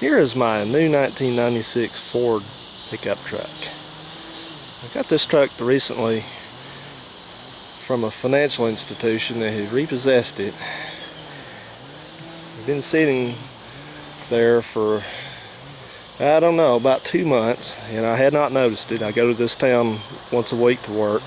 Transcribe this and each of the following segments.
Here is my new 1996 Ford pickup truck. I got this truck recently from a financial institution that had repossessed it. It's been sitting there for, I don't know, about 2 months, and I had not noticed it. I go to this town once a week to work,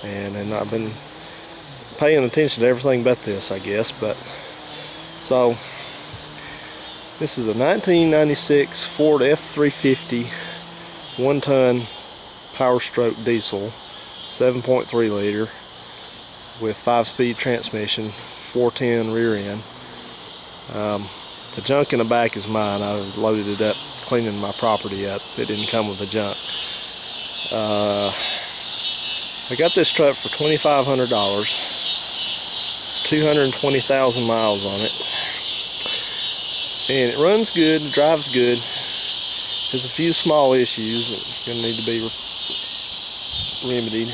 and I've been paying attention to everything but this, I guess. But so this is a 1996 Ford F-350 1-ton powerstroke diesel, 7.3 liter with 5-speed transmission, 410 rear end. The junk in the back is mine. I loaded it up cleaning my property up. It didn't come with the junk. I got this truck for $2,500. It's 220,000 miles on it. And it runs good, drives good. There's a few small issues that's going to need to be remedied.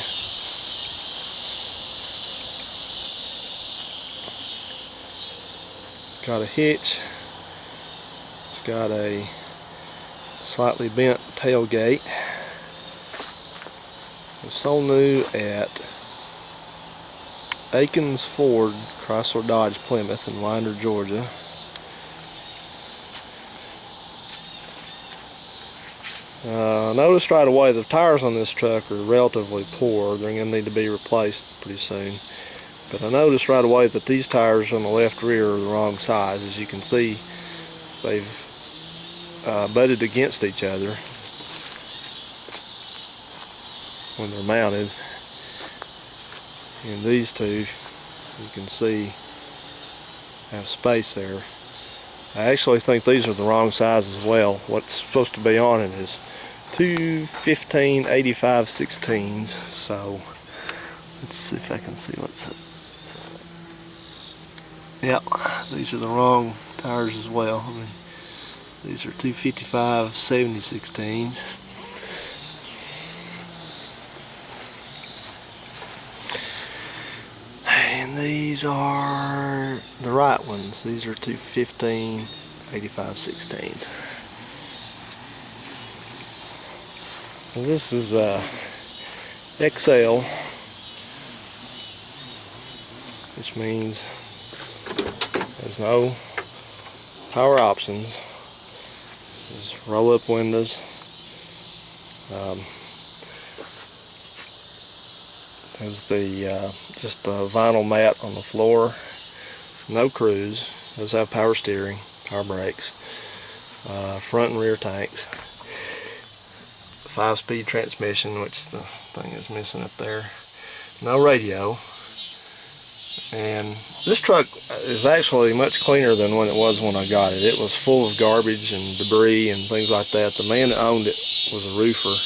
It's got a hitch. It's got a slightly bent tailgate. It's sold new at Akins Ford, Chrysler Dodge Plymouth in Winder, Georgia. Noticed right away the tires on this truck are relatively poor. They're going to need to be replaced pretty soon. But I noticed right away that these tires on the left rear are the wrong size. As you can see, they've butted against each other when they're mounted. And these two, you can see, have space there. I actually think these are the wrong size as well. What's supposed to be on it is 2 15/85/16s. So let's see if I can see what's up. Yep, these are the wrong tires as well. I mean, these are 2 55/70/16s. And these are the right ones. These are 2 15/85/16s. And this is XL, which means there's no power options. There's roll-up windows. There's the just the vinyl mat on the floor. No cruise. Does have power steering, power brakes, front and rear tanks. 5-speed transmission, which the thing is missing up there. No radio. And this truck is actually much cleaner than when it was when I got it. It was full of garbage and debris and things like that. The man that owned it was a roofer.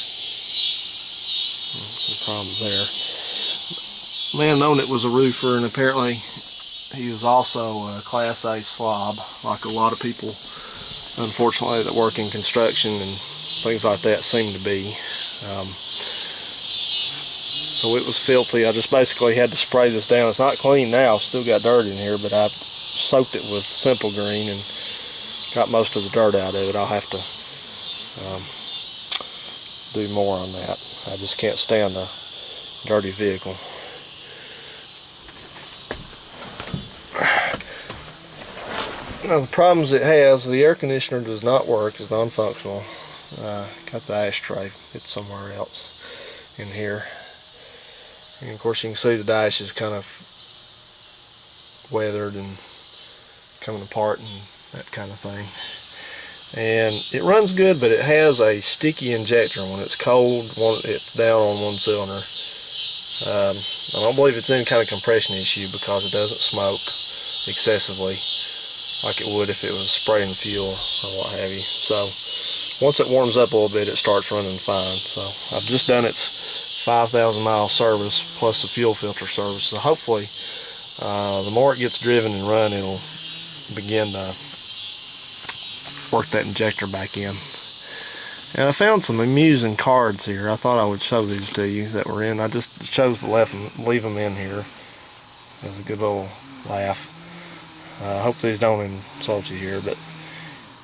Some problems there. The man that owned it was a roofer, and apparently he was also a Class A slob, like a lot of people, unfortunately, that work in construction and things like that seem to be. So it was filthy. I just basically had to spray this down. It's not clean now, still got dirt in here, but I soaked it with Simple Green and got most of the dirt out of it. I'll have to do more on that. I just can't stand a dirty vehicle. Now the problems it has, the air conditioner does not work, it's non-functional. Got the ashtray, it's somewhere else in here. And of course you can see the dash is kind of weathered and coming apart and that kind of thing. And it runs good, but it has a sticky injector. When it's cold, it's down on one cylinder. I don't believe it's any kind of compression issue because it doesn't smoke excessively like it would if it was spraying fuel or what have you. So once it warms up a little bit, it starts running fine. So I've just done its 5,000 mile service plus the fuel filter service. So hopefully the more it gets driven and run, it'll begin to work that injector back in. And I found some amusing cards here. I thought I would show these to you that were in. I just chose to leave them in here as a good little laugh. I hope these don't insult you here, but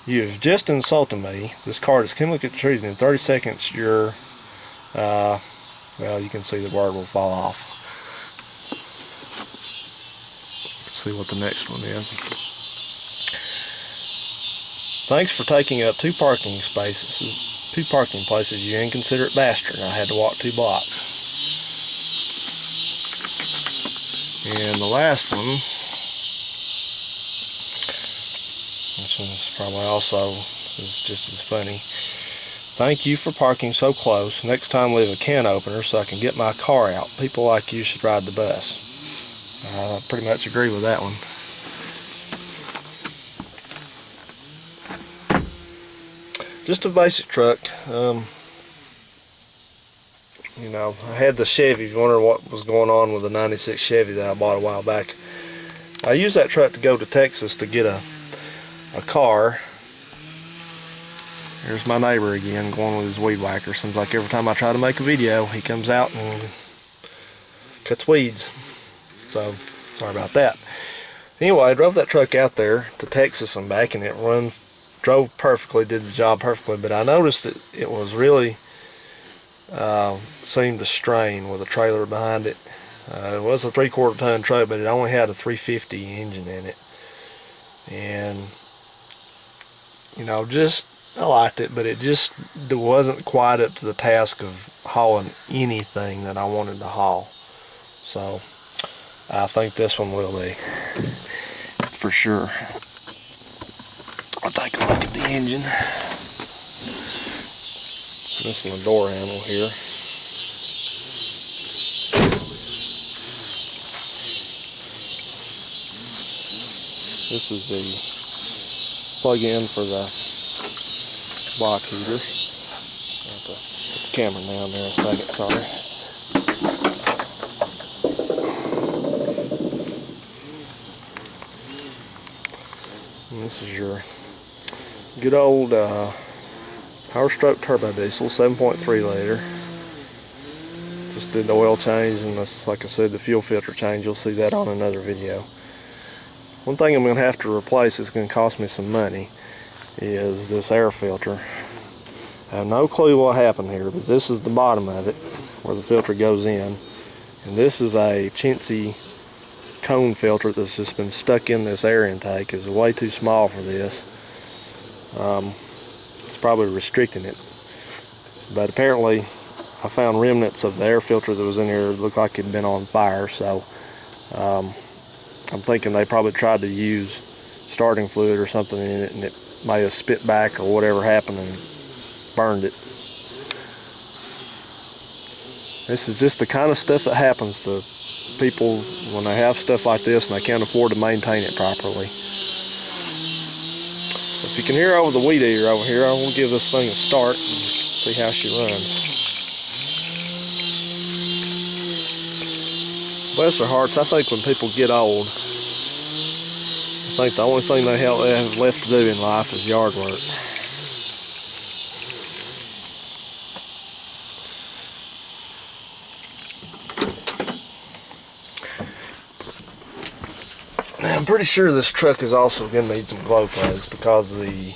You have just insulted me. This card is chemically treated. In 30 seconds, your, well, you can see the word will fall off. Let's see what the next one is. Thanks for taking up 2 parking spaces, 2 parking places, you inconsiderate bastard. I had to walk 2 blocks. And the last one, this one's probably also is just as funny. Thank you for parking so close. Next time leave a can opener so I can get my car out. People like you should ride the bus. I pretty much agree with that one. Just a basic truck. You know, I had the Chevy. If you wonder what was going on with the 96 Chevy that I bought a while back, I used that truck to go to Texas to get a car. Here's my neighbor again going with his weed whacker. Seems like every time I try to make a video, he comes out and cuts weeds. So, sorry about that. Anyway, I drove that truck out there to Texas and back, and it drove perfectly, did the job perfectly, but I noticed that it was really seemed to strain with a trailer behind it. It was a 3/4 ton truck, but it only had a 350 engine in it. And, you know, just I liked it, but it just wasn't quite up to the task of hauling anything that I wanted to haul. So I think this one will be, for sure. I'll take a look at the engine. It's missing the door handle here. This is the plug-in for the block heater. I'll have to put the camera down there a second, sorry. And this is your good old powerstroke turbo diesel, 7.3 liter. Just did the oil change, and this, like I said, the fuel filter change. You'll see that on another video. One thing I'm going to have to replace, it's going to cost me some money, is this air filter. I have no clue what happened here, but this is the bottom of it where the filter goes in, and this is a chintzy cone filter that's just been stuck in this air intake. It's way too small for this. It's probably restricting it, but apparently I found remnants of the air filter that was in here. It looked like it had been on fire, so I'm thinking they probably tried to use starting fluid or something in it, and it may have spit back or whatever happened and burned it. This is just the kind of stuff that happens to people when they have stuff like this and they can't afford to maintain it properly. If you can hear over the weed eater over here, I will give this thing a start and see how she runs. Bless their hearts, I think when people get old, I think the only thing they have left to do in life is yard work. Now, I'm pretty sure this truck is also going to need some glow plugs, because the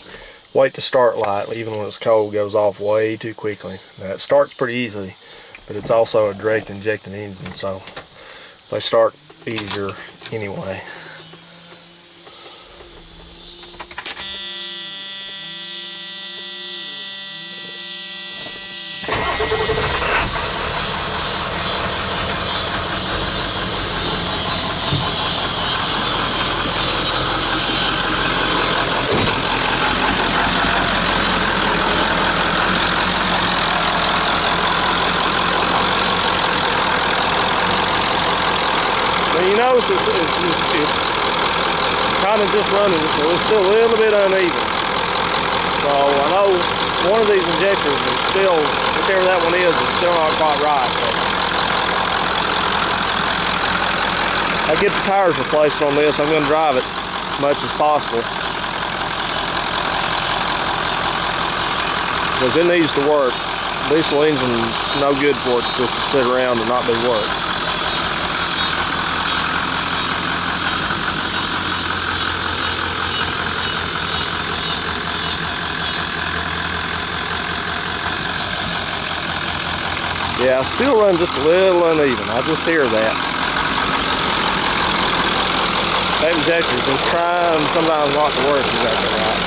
wait to start light, even when it's cold, goes off way too quickly. Now, it starts pretty easily, but it's also a direct injecting engine, so they start easier anyway. You notice it's kind of just running, so it's still a little bit uneven. So I know one of these injectors is still, whichever that one is still not quite right. But I get the tires replaced on this. I'm going to drive it as much as possible, because it needs to work. Diesel engine's no good for it just to sit around and not do work. Yeah, I still run just a little uneven. I just hear that. That injector's been trying sometimes not to work exactly right.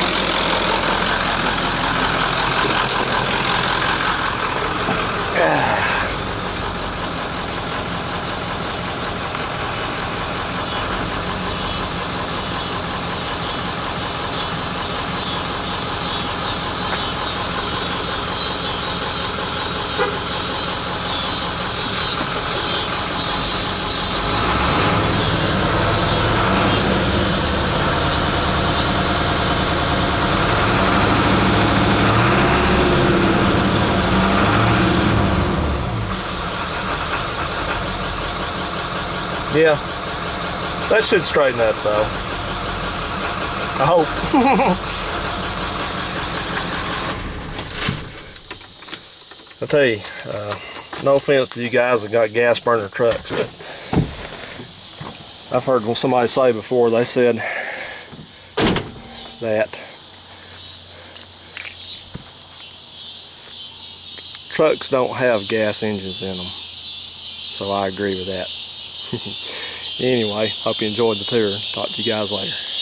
Yeah, that should straighten up though. I hope. I tell you, no offense to you guys that got gas burner trucks, but I've heard somebody say before, they said that trucks don't have gas engines in them. So I agree with that. Anyway, hope you enjoyed the tour. Talk to you guys later.